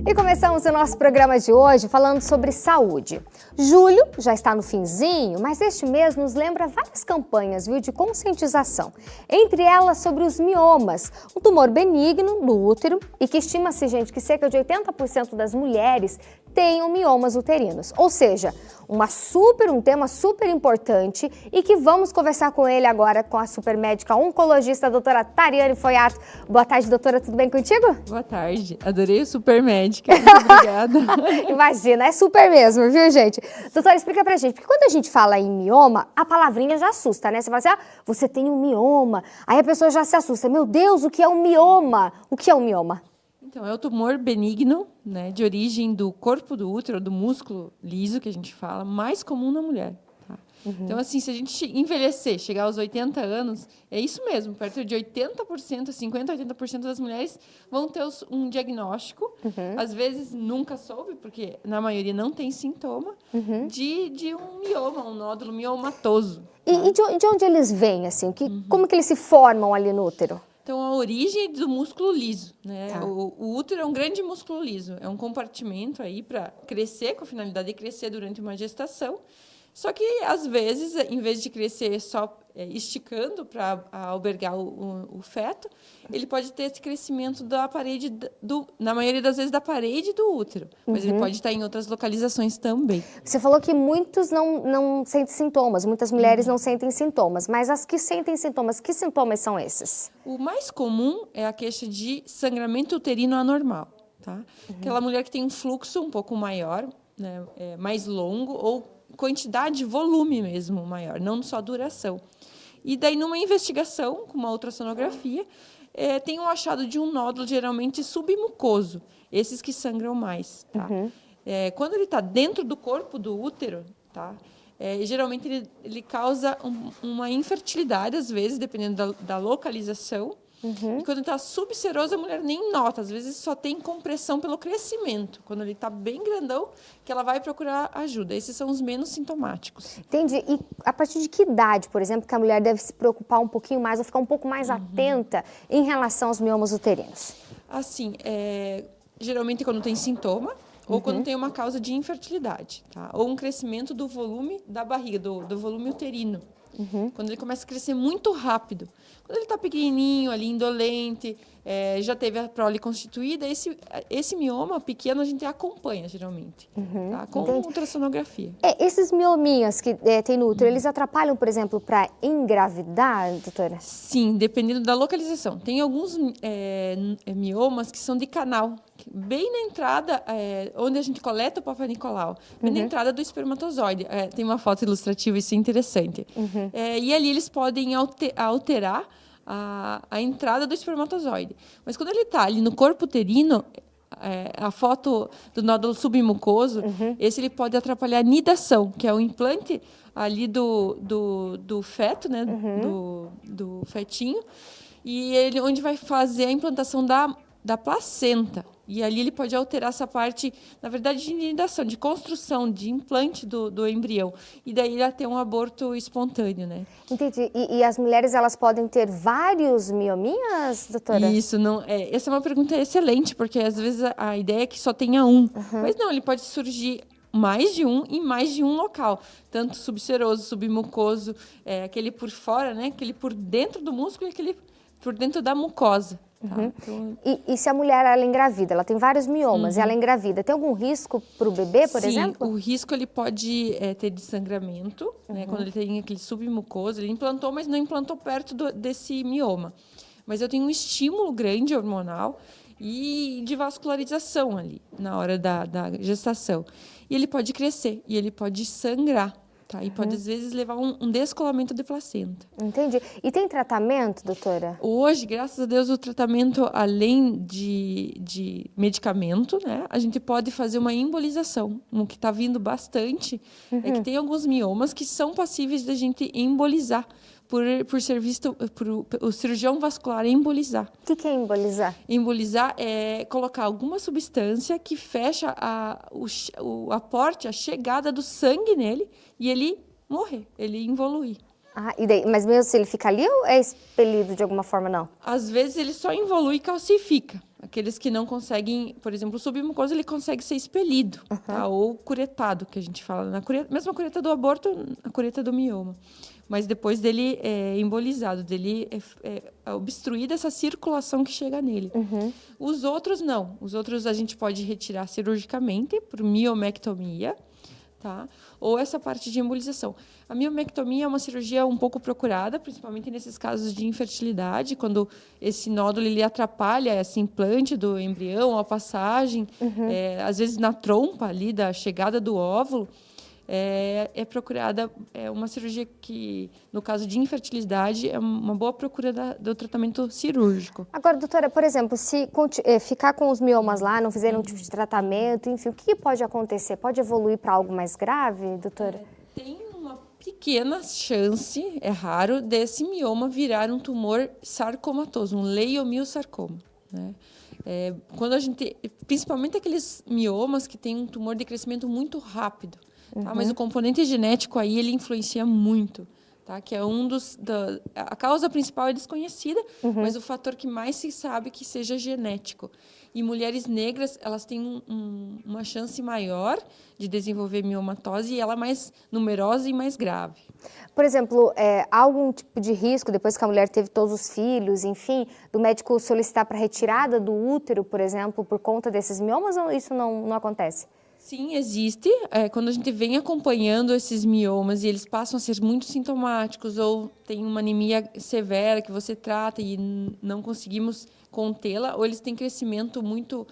E começamos o nosso programa de hoje falando sobre saúde. Julho já está no finzinho, mas este mês nos lembra várias campanhas, de conscientização. Entre elas sobre os miomas, um tumor benigno no útero e que estima-se, que cerca de 80% das mulheres tenham miomas uterinos. Ou seja, um tema super importante e que vamos conversar com ele agora, com a super médica oncologista, a doutora Tariane Foiato. Boa tarde, doutora, tudo bem contigo? Boa tarde, adorei o super médica, muito obrigada. Imagina, é super mesmo, viu, gente? Doutora, explica pra gente, porque quando a gente fala em mioma, a palavrinha já assusta, né? Você fala assim, você tem um mioma, aí a pessoa já se assusta. Meu Deus, o que é um mioma? O que é um mioma? Então, é o tumor benigno, né, de origem do corpo do útero, do músculo liso, que a gente fala, mais comum na mulher. Tá? Então, assim, se a gente envelhecer, chegar aos 80 anos, é isso mesmo, perto de 80%, 50%, 80% das mulheres vão ter um diagnóstico, às vezes nunca soube, porque na maioria não tem sintoma, de um mioma, um nódulo miomatoso. Tá? E de onde eles vêm, assim? Como que eles se formam ali no útero? Então, a origem do músculo liso, né? Tá. O útero é um grande músculo liso, é um compartimento aí para crescer, com a finalidade de crescer durante uma gestação. Só que, às vezes, em vez de crescer só esticando para albergar o feto, ele pode ter esse crescimento da parede, na maioria das vezes, da parede do útero. Mas ele pode estar em outras localizações também. Você falou que muitos não sentem sintomas, muitas mulheres não sentem sintomas, mas as que sentem sintomas, que sintomas são esses? O mais comum é a queixa de sangramento uterino anormal. Tá? Aquela mulher que tem um fluxo um pouco maior, né, mais longo, ou quantidade, volume mesmo maior, não só duração. E daí, numa investigação, com uma ultrassonografia, tem um achado de um nódulo geralmente submucoso, esses que sangram mais. Tá? Quando ele está dentro do corpo do útero, tá? Geralmente ele causa uma infertilidade, às vezes, dependendo da localização. E quando está subseroso, a mulher nem nota. Às vezes só tem compressão pelo crescimento. Quando ele está bem grandão, que ela vai procurar ajuda. Esses são os menos sintomáticos. Entendi. E a partir de que idade, por exemplo, que a mulher deve se preocupar um pouquinho mais, ou ficar um pouco mais atenta em relação aos miomas uterinos? Assim, geralmente quando tem sintoma, ou quando tem uma causa de infertilidade, tá? Ou um crescimento do volume da barriga, do volume uterino. Quando ele começa a crescer muito rápido. Quando ele está pequenininho, ali, indolente, já teve a prole constituída, esse mioma pequeno a gente acompanha, geralmente, tá? Com ultrassonografia. Esses miominhas que tem no útero, eles atrapalham, por exemplo, para engravidar, doutora? Sim, dependendo da localização. Tem alguns miomas que são de canal, bem na entrada, onde a gente coleta o Papai Nicolau, bem na entrada do espermatozoide. Tem uma foto ilustrativa, isso é interessante. E ali eles podem alterar a entrada do espermatozoide. Mas quando ele está ali no corpo uterino, a foto do nódulo submucoso, esse ele pode atrapalhar a nidação, que é o implante ali do feto, né, do fetinho, e ele onde vai fazer a implantação da placenta. E ali ele pode alterar essa parte, na verdade, de nidação, de construção, de implante do embrião. E daí ele ter um aborto espontâneo, né? Entendi. E as mulheres, elas podem ter vários miominhas, doutora? Isso, não. Essa é uma pergunta excelente, porque às vezes a ideia é que só tenha um. Mas não, ele pode surgir mais de um em mais de um local. Tanto subseroso, submucoso, aquele por fora, né? Aquele por dentro do músculo e aquele por dentro da mucosa. Tá? Então... E se a mulher ela engravida, ela tem vários miomas, e ela engravida, tem algum risco para o bebê, por exemplo? Sim, o risco ele pode ter de sangramento, né, quando ele tem aquele submucoso, ele implantou, mas não implantou perto desse mioma. Mas eu tenho um estímulo grande hormonal e de vascularização ali, na hora da gestação. E ele pode crescer, e ele pode sangrar. Tá? E pode, às vezes, levar um descolamento de placenta. Entendi. E tem tratamento, doutora? Hoje, graças a Deus, o tratamento, além de medicamento, né, a gente pode fazer uma embolização. O que está vindo bastante é que tem alguns miomas que são passíveis da gente embolizar, por ser visto o cirurgião vascular embolizar. O que é embolizar? Embolizar é colocar alguma substância que fecha o aporte, a chegada do sangue nele, e ele morrer, ele involuir. Ah, e daí, mas mesmo se ele fica ali ou é expelido de alguma forma, não? Às vezes ele só involui e calcifica. Aqueles que não conseguem, por exemplo, o submucoso, ele consegue ser expelido, tá? Ou curetado, que a gente fala. Mesma cureta do aborto, a cureta do mioma. Mas depois dele embolizado, dele obstruída essa circulação que chega nele. Os outros, não. Os outros a gente pode retirar cirurgicamente, por miomectomia, tá? Ou essa parte de embolização. A miomectomia é uma cirurgia um pouco procurada, principalmente nesses casos de infertilidade, quando esse nódulo ele atrapalha esse implante do embrião, a passagem, às vezes na trompa ali da chegada do óvulo. É procurada uma cirurgia que, no caso de infertilidade, é uma boa procura do tratamento cirúrgico. Agora, doutora, por exemplo, se ficar com os miomas lá, não fizer nenhum tipo de tratamento, enfim, o que pode acontecer? Pode evoluir para algo mais grave, doutora? Tem uma pequena chance, é raro, desse mioma virar um tumor sarcomatoso, um leiomiosarcoma, né? Quando a gente, principalmente aqueles miomas que têm um tumor de crescimento muito rápido, tá? Mas o componente genético aí ele influencia muito, tá? Que é a causa principal é desconhecida, mas o fator que mais se sabe que seja genético. E mulheres negras, elas têm uma chance maior de desenvolver miomatose e ela é mais numerosa e mais grave. Por exemplo, há algum tipo de risco, depois que a mulher teve todos os filhos, enfim, do médico solicitar para retirada do útero, por exemplo, por conta desses miomas, ou isso não acontece? Sim, existe. Quando a gente vem acompanhando esses miomas e eles passam a ser muito sintomáticos ou tem uma anemia severa que você trata e não conseguimos contê-la, ou eles têm crescimento muito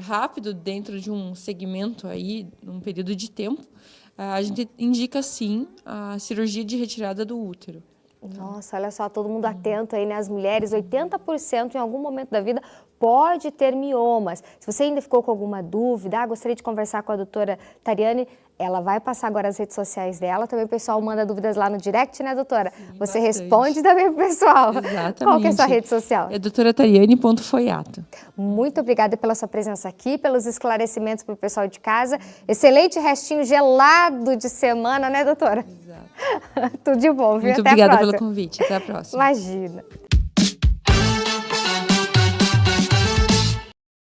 rápido dentro de um segmento aí, num período de tempo, a gente indica, sim, a cirurgia de retirada do útero. Nossa, olha só, todo mundo atento aí, né? As mulheres, 80% em algum momento da vida pode ter miomas. Se você ainda ficou com alguma dúvida, gostaria de conversar com a doutora Tariane, ela vai passar agora as redes sociais dela. Também o pessoal manda dúvidas lá no direct, né, doutora? Sim, você bastante. Responde também pro pessoal. Exatamente. Qual que é a sua rede social? É doutoratariane.foiato. Muito obrigada pela sua presença aqui, pelos esclarecimentos para o pessoal de casa. Excelente restinho gelado de semana, né, doutora? Exato. Tudo de bom, viu? Muito Até obrigada a próxima. pelo convite. Até a próxima. Imagina.